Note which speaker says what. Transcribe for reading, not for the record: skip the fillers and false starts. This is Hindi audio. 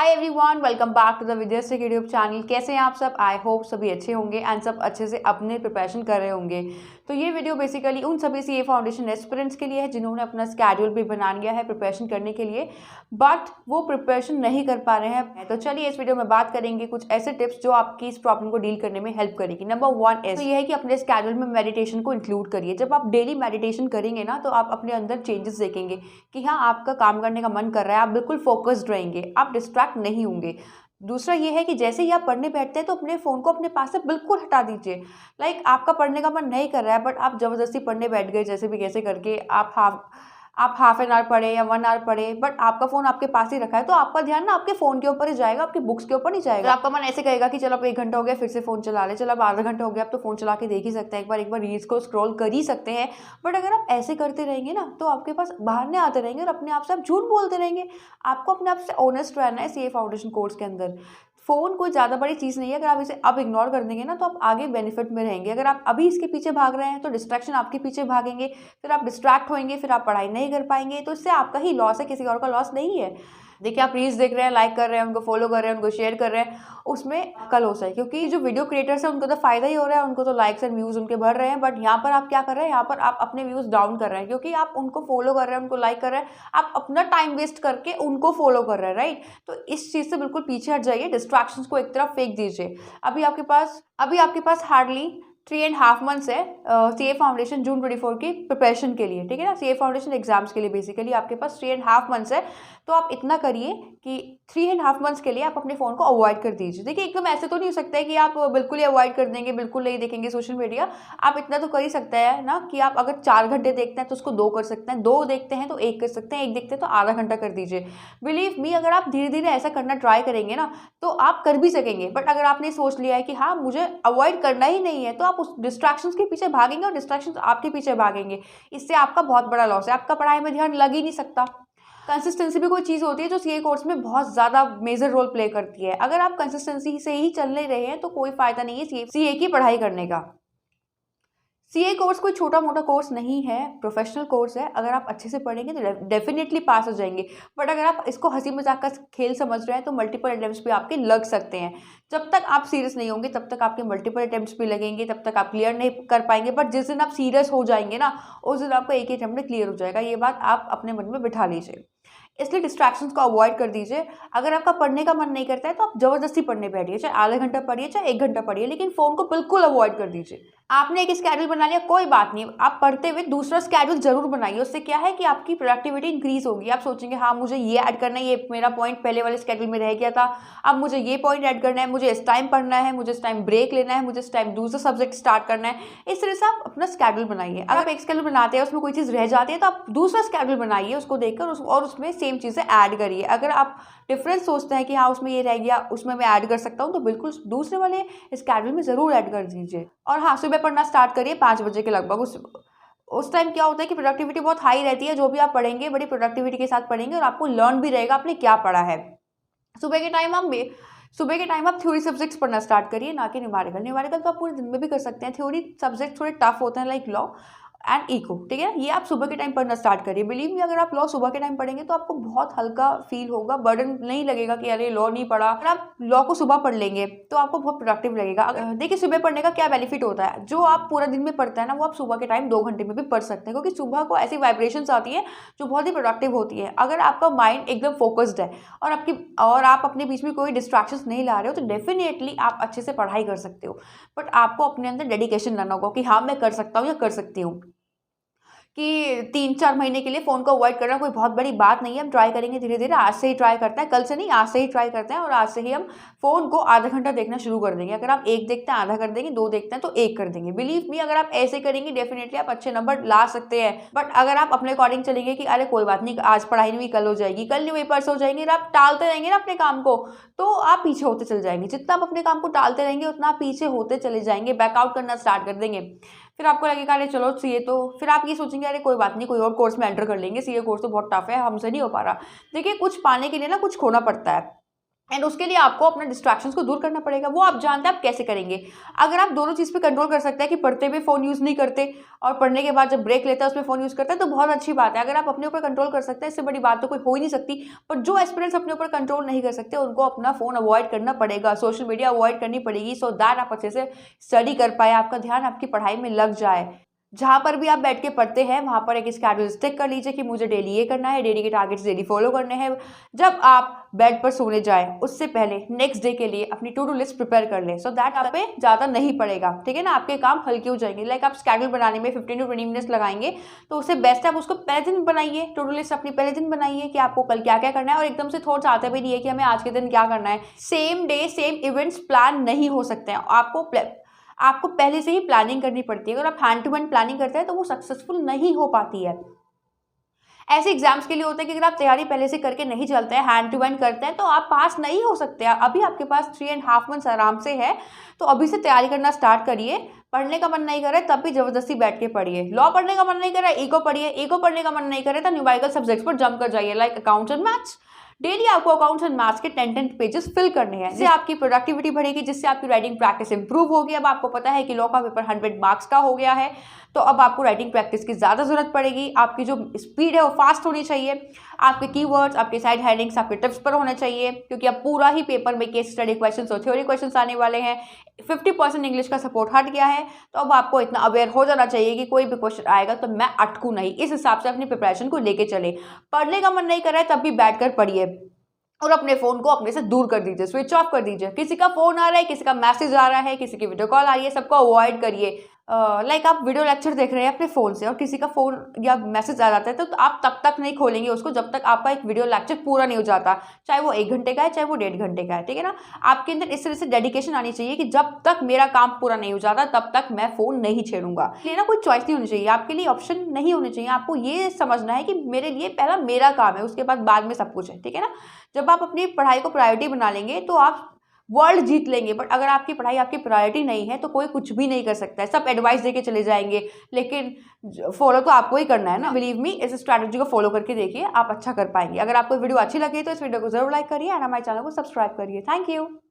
Speaker 1: Hi everyone, welcome back to the Vidyashree YouTube channel. कैसे हैं आप सब? आई होप सभी अच्छे होंगे एंड सब अच्छे से अपने प्रिपरेशन कर रहे होंगे। तो ये वीडियो बेसिकली उन सभी सीए फाउंडेशन एस्पिरेंट्स के लिए है जिन्होंने अपना स्केड्यूल भी बना लिया है प्रिपरेशन करने के लिए, बट वो प्रिपरेशन नहीं कर पा रहे हैं। तो चलिए इस वीडियो में बात करेंगे कुछ ऐसे टिप्स जो आपकी इस प्रॉब्लम को डील करने में हेल्प करेगी। नंबर 1 तो ये है कि अपने स्केड्यूल में मेडिटेशन को इंक्लूड करिए। जब आप डेली मेडिटेशन करेंगे ना, तो आप अपने अंदर चेंजेस देखेंगे कि हाँ, आपका काम करने का मन कर रहा है, आप बिल्कुल फोकस्ड रहेंगे, आप डिस्ट्रैक्ट नहीं होंगे। दूसरा ये है कि जैसे ही आप पढ़ने बैठते हैं तो अपने फ़ोन को अपने पास से बिल्कुल हटा दीजिए। आपका पढ़ने का मन नहीं कर रहा है, बट आप ज़बरदस्ती पढ़ने बैठ गए, जैसे भी कैसे करके आप हाफ एन आवर पढ़े या 1 आवर पढ़े, बट आपका फ़ोन आपके पास ही रखा है, तो आपका ध्यान ना आपके फ़ोन के ऊपर ही जाएगा, आपकी बुक्स के ऊपर नहीं जाएगा। तो आपका मन ऐसे कहेगा कि चलो अब 1 घंटा हो गया, फिर से फ़ोन चला ले, चलो अब आधा घंटा हो गया, अब तो फ़ोन चला के देख ही सकते हैं, एक बार रील्स को स्क्रॉल कर ही सकते हैं। बट अगर आप ऐसे करते रहेंगे ना, तो आपके पास बहाने आते रहेंगे और अपने आप से आप झूठ बोलते रहेंगे। आपको अपने आप से ऑनेस्ट रहना है सीए फाउंडेशन कोर्स के अंदर। फ़ोन कोई ज़्यादा बड़ी चीज़ नहीं है। अगर आप इसे अब इग्नोर कर देंगे ना, तो आप आगे बेनिफिट में रहेंगे। अगर आप अभी इसके पीछे भाग रहे हैं तो डिस्ट्रैक्शन आपके पीछे भागेंगे, फिर आप डिस्ट्रैक्ट होंगे, फिर आप पढ़ाई नहीं कर पाएंगे। तो इससे आपका ही लॉस है, किसी और का लॉस नहीं है। देखिए, आप रील्स देख रहे हैं, लाइक कर रहे हैं, उनको फॉलो कर रहे हैं, उनको शेयर कर रहे हैं, उसमें आपका लॉस है, क्योंकि जो वीडियो क्रिएटर्स हैं उनको तो फ़ायदा ही हो रहा है, उनको तो लाइक्स एंड व्यूज़ उनके बढ़ रहे हैं। बट यहाँ पर आप क्या कर रहे हैं? यहाँ पर आप अपने व्यूज़ डाउन कर रहे हैं, क्योंकि आप उनको फॉलो कर रहे हैं, उनको लाइक कर रहे हैं, आप अपना टाइम वेस्ट करके उनको फॉलो कर रहे हैं, राइट? तो इस चीज़ से बिल्कुल पीछे हट जाइए, डिस्ट्रैक्शंस को एक तरफ फेंक दीजिए। अभी आपके पास हार्डली 3.5 मंथ्स है सीए फाउंडेशन जून 24 की प्रिपरेशन के लिए, ठीक है ना? सीए फाउंडेशन एग्जाम्स के लिए बेसिकली आपके पास 3.5 मंथ्स है। तो आप इतना करिए कि 3.5 मंथ्स के लिए आप अपने फ़ोन को अवॉइड कर दीजिए। देखिए, एकदम ऐसे तो नहीं हो सकता है कि आप बिल्कुल ही अवॉइड कर देंगे, बिल्कुल नहीं देखेंगे सोशल मीडिया। आप इतना तो कर ही सकते हैं ना कि आप अगर 4 घंटे देखते हैं तो उसको 2 कर सकते हैं, 2 देखते हैं तो 1 कर सकते हैं, 1 देखते हैं तो आधा घंटा कर दीजिए। बिलीव मी, अगर आप धीरे धीरे ऐसा करना ट्राई करेंगे ना, तो आप कर भी सकेंगे। बट अगर आपने सोच लिया है कि हाँ, मुझे अवॉइड करना ही नहीं है, तो आप उस डिस्ट्रैक्शंस के पीछे भागेंगे और डिस्ट्रैक्शंस आपके पीछे भागेंगे। इससे आपका बहुत बड़ा लॉस है, आपका पढ़ाई में ध्यान लग ही नहीं सकता। कंसिस्टेंसी भी कोई चीज़ होती है जो सीए कोर्स में बहुत ज़्यादा मेजर रोल प्ले करती है। अगर आप कंसिस्टेंसी से ही चल नहीं रहे हैं तो कोई फ़ायदा नहीं है सीए की पढ़ाई करने का। सीए कोर्स कोई छोटा मोटा कोर्स नहीं है, प्रोफेशनल कोर्स है। अगर आप अच्छे से पढ़ेंगे तो डेफिनेटली पास हो जाएंगे। बट अगर आप इसको हंसी मजाक का खेल समझ रहे हैं तो मल्टीपल अटेम्प्ट्स भी आपके लग सकते हैं। जब तक आप सीरियस नहीं होंगे तब तक आपके मल्टीपल अटेम्प्ट्स भी लगेंगे, तब तक आप क्लियर नहीं कर पाएंगे। बट जिस दिन आप सीरियस हो जाएंगे ना, उस दिन आपका एक ही अटेम्प्ट में क्लियर हो जाएगा। ये बात आप अपने मन में बिठा लीजिए। इसलिए डिस्ट्रैक्शंस को अवॉइड कर दीजिए। अगर आपका पढ़ने का मन नहीं करता है तो आप जबरदस्ती पढ़ने बैठिए, चाहे आधा घंटा पढ़िए, चाहे 1 घंटा पढ़िए, लेकिन फ़ोन को बिल्कुल अवॉइड कर दीजिए। आपने एक स्केड्यूल बना लिया, कोई बात नहीं, आप पढ़ते हुए दूसरा स्केड्यूल जरूर बनाइए। उससे क्या है कि आपकी प्रोडक्टिविटी इंक्रीज होगी। आप सोचेंगे हाँ, मुझे ये ऐड करना है, ये मेरा पॉइंट पहले वाले स्केड्यूल में रह गया था, अब मुझे ये पॉइंट ऐड करना है, मुझे इस टाइम पढ़ना है, मुझे इस टाइम ब्रेक लेना है, मुझे इस टाइम दूसरा सब्जेक्ट स्टार्ट करना है। इस तरह से आप अपना स्केड्यूल बनाइए। अगर आप एक स्केड्यूल बनाते हैं, उसमें कोई चीज़ रह जाती है, तो आप दूसरा स्केड्यूल बनाइए, उसको देखकर और उसमें सेम चीज़ें ऐड करिए। अगर आप डिफरेंस सोचते हैं कि हाँ, उसमें ये रह गया, उसमें मैं ऐड कर सकता हूँ, तो बिल्कुल दूसरे वाले स्केड्यूल में ज़रूर ऐड कर दीजिए। और हाँ, सुबह पढ़ना स्टार्ट करिए 5 बजे के लगभग। उस टाइम क्या होता है कि प्रोडक्टिविटी बहुत हाई रहती है। जो भी आप पढ़ेंगे बड़ी प्रोडक्टिविटी के साथ पढ़ेंगे और आपको लर्न भी रहेगा आपने क्या पढ़ा है। सुबह के टाइम आप थ्योरी सब्जेक्ट्स पढ़ना स्टार्ट करिए, ना कि न्यूमेरिकल। न्यूमेरिकल तो आप पूरे दिन में भी कर सकते हैं। थ्योरी सब्जेक्ट थोड़े टफ होते हैं, लाइक लॉ एंड इको, ठीक है। ये आप सुबह के टाइम पढ़ना स्टार्ट करिए। बिलीव मी, अगर आप लॉ सुबह के टाइम पढ़ेंगे तो आपको बहुत हल्का फील होगा, बर्डन नहीं लगेगा कि अरे लॉ नहीं पढ़ा। अगर आप लॉ को सुबह पढ़ लेंगे तो आपको बहुत प्रोडक्टिव लगेगा। देखिए, सुबह पढ़ने का क्या बेनिफिट होता है, जो आप पूरा दिन में पढ़ते हैं ना, वो आप सुबह के टाइम 2 घंटे में भी पढ़ सकते हैं, क्योंकि सुबह को ऐसी वाइब्रेशंस आती है जो बहुत ही प्रोडक्टिव होती है। अगर आपका माइंड एकदम फोकस्ड है और आप अपने बीच में कोई डिस्ट्रैक्शंस नहीं ला रहे हो, तो डेफिनेटली आप अच्छे से पढ़ाई कर सकते हो। बट आपको अपने अंदर डेडिकेशन लाना होगा कि हाँ, मैं कर सकता हूँ या कर सकती हूँ। कि 3-4 महीने के लिए फ़ोन को अवॉइड करना कोई बहुत बड़ी बात नहीं है। हम ट्राई करेंगे धीरे-धीरे, आज से ही ट्राई करते हैं, कल से नहीं, आज से ही ट्राई करते हैं और आज से ही हम फ़ोन को आधा घंटा देखना शुरू कर देंगे। अगर आप 1 देखते हैं आधा कर देंगे, 2 देखते हैं तो 1 कर देंगे। बिलीव मी, अगर आप ऐसे करेंगे डेफिनिटली आप अच्छे नंबर ला सकते हैं। बट अगर आप अपने अकॉर्डिंग चलेंगे कि अरे कोई बात नहीं, आज पढ़ाई नहीं हुई, कल हो जाएगी, कल नहीं हुई परसों हो जाएगी, और आप टालते रहेंगे ना अपने काम को, तो आप पीछे होते चले जाएंगे। जितना आप अपने काम को टालते रहेंगे उतना आप पीछे होते चले जाएंगे, बैकआउट करना स्टार्ट कर देंगे। फिर आपको लगेगा अरे चलो सीए तो, फिर आप ये सोचेंगे अरे कोई बात नहीं, कोई और कोर्स में एंटर कर लेंगे, सीए कोर्स तो बहुत टफ है, हमसे नहीं हो पा रहा। देखिए, कुछ पाने के लिए ना कुछ खोना पड़ता है। एंड उसके लिए आपको अपने डिस्ट्रैक्शंस को दूर करना पड़ेगा। वो आप जानते हैं आप कैसे करेंगे। अगर आप दोनों चीज़ पे कंट्रोल कर सकते हैं कि पढ़ते हुए फ़ोन यूज़ नहीं करते और पढ़ने के बाद जब ब्रेक लेता है उसमें फ़ोन यूज़ करता है, तो बहुत अच्छी बात है। अगर आप अपने ऊपर कंट्रोल कर सकते हैं, इससे बड़ी बात तो कोई हो ही नहीं सकती। पर जो एस्पिरेंट्स अपने ऊपर कंट्रोल नहीं कर सकते, उनको अपना फ़ोन अवॉइड करना पड़ेगा, सोशल मीडिया अवॉइड करनी पड़ेगी, सो दैट आप अच्छे से स्टडी कर पाएँ, आपका ध्यान आपकी पढ़ाई में लग जाए। जहाँ पर भी आप बैठ के पढ़ते हैं, वहाँ पर एक स्केड्यूल स्टिक कर लीजिए कि मुझे डेली ये करना है, डेली के टारगेट्स डेली फॉलो करने हैं। जब आप बेड पर सोने जाएँ, उससे पहले नेक्स्ट डे के लिए अपनी टू डू लिस्ट प्रिपेयर कर लें, सो दैट आप पे ज़्यादा नहीं पड़ेगा, ठीक है ना? आपके काम हल्के हो जाएंगे। लाइक आप स्केड्यूल बनाने में 15 टू 20 मिनट्स लगाएंगे, तो उससे बेस्ट है आप उसको पहले दिन बनाइए। टू डू लिस्ट अपनी पहले दिन बनाइए कि आपको कल क्या क्या करना है, और एकदम से थॉट्स आते भी नहीं है कि हमें आज के दिन क्या करना है। Same day same events plan नहीं हो सकते हैं। आपको पहले से ही प्लानिंग करनी पड़ती है। अगर आप हैंड टू हैंड प्लानिंग करते हैं तो वो सक्सेसफुल नहीं हो पाती है। ऐसे एग्जाम्स के लिए होता है कि अगर आप तैयारी पहले से करके नहीं चलते हैं, हैंड टू हैंड करते हैं, तो आप पास नहीं हो सकते। अभी आपके पास 3.5 मंथ्स आराम से है, तो अभी से तैयारी करना स्टार्ट करिए। पढ़ने का मन नहीं करे तब भी जबरदस्ती बैठ के पढ़िए। लॉ पढ़ने का मन नहीं करे, इको पढ़िए। इको पढ़ने का मन नहीं करे तो न्यूमेरिकल सब्जेक्ट्स पर जंप कर जाइए, like accounts and maths. Daily आपको अकाउंट्स एंड मैथ्स के 10 पेजेस फिल करने हैं, जिससे आपकी प्रोडक्टिविटी बढ़ेगी, जिससे आपकी राइटिंग प्रैक्टिस इंप्रूव होगी। अब आपको पता है कि लॉ का पेपर 100 मार्क्स का हो गया है, तो अब आपको राइटिंग प्रैक्टिस की ज़्यादा जरूरत पड़ेगी। आपकी जो स्पीड है वो फास्ट होनी चाहिए। आपके कीवर्ड्स, आपके साइड हेडिंग्स, आपके टिप्स पर होने चाहिए, क्योंकि अब पूरा ही पेपर में केस स्टडी क्वेश्चंस और थ्योरी क्वेश्चंस आने वाले हैं। 50% इंग्लिश का सपोर्ट हट गया है, तो अब आपको इतना अवेयर हो जाना चाहिए कि कोई भी क्वेश्चन आएगा तो मैं अटकूँ नहीं। इस हिसाब से अपनी प्रिपरेशन को लेके चले। पढ़ने का मन नहीं कर रहा है तब भी बैठ कर पढ़िए, और अपने फ़ोन को अपने से दूर कर दीजिए, स्विच ऑफ कर दीजिए। किसी का फ़ोन आ रहा है, किसी का मैसेज आ रहा है, किसी की वीडियो कॉल आ रही है, सबको अवॉइड करिए। लाइक आप वीडियो लेक्चर देख रहे हैं अपने फ़ोन से और किसी का फ़ोन या मैसेज आ जाता है, तो आप तब तक नहीं खोलेंगे उसको जब तक आपका एक वीडियो लेक्चर पूरा नहीं हो जाता, चाहे वो 1 घंटे का है, चाहे वो 1.5 घंटे का है, ठीक है ना? आपके अंदर इस तरह से डेडिकेशन आनी चाहिए कि जब तक मेरा काम पूरा नहीं हो जाता तब तक मैं फ़ोन नहीं छेड़ूंगा। ये ना कोई चॉइस नहीं होनी चाहिए आपके लिए, ऑप्शन नहीं होने चाहिए। आपको ये समझना है कि मेरे लिए पहला मेरा काम है, उसके बाद में सब कुछ है, ठीक है ना? जब आप अपनी पढ़ाई को प्रायोरिटी बना लेंगे तो आप वर्ल्ड जीत लेंगे। बट अगर आपकी पढ़ाई आपकी प्रायोरिटी नहीं है तो कोई कुछ भी नहीं कर सकता है। सब एडवाइस देके चले जाएंगे, लेकिन फॉलो तो आपको ही करना है ना। बिलीव मी, इस स्ट्रैटेजी को फॉलो करके देखिए, आप अच्छा कर पाएंगे। अगर आपको वीडियो अच्छी लगी तो इस वीडियो को जरूर लाइक करिए एंड हमारे चैनल को सब्सक्राइब करिए। Thank you.